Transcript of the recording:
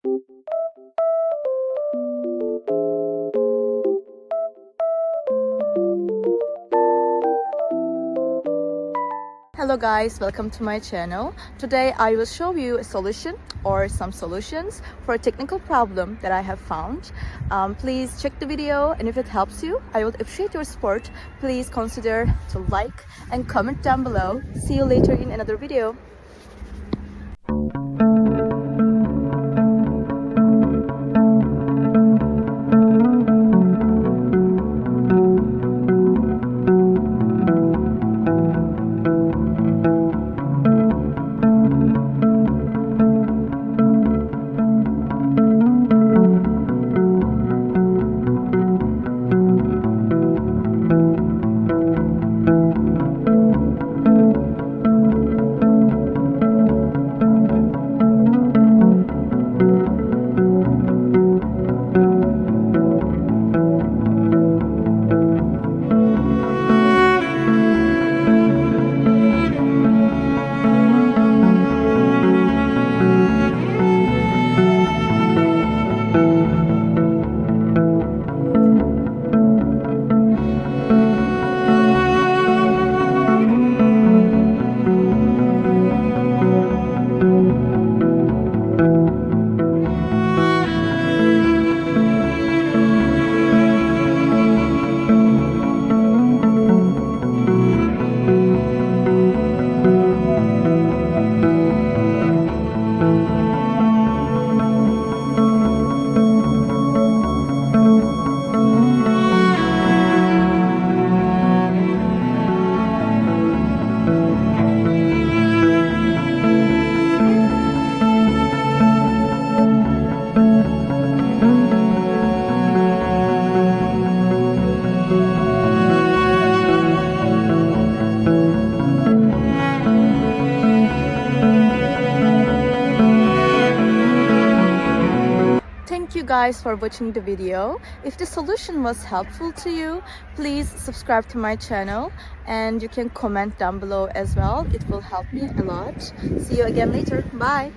Hello guys, welcome to my channel. Today I will show you a solution or some solutions for a technical problem that I have found. Please check the video, and if it helps you, I would appreciate your support. Please consider to like and comment down below. See you later in another video. Thank you guys for watching the video. If the solution was helpful to you, please subscribe to my channel, and you can comment down below as well. It will help me a lot. See you again later. Bye.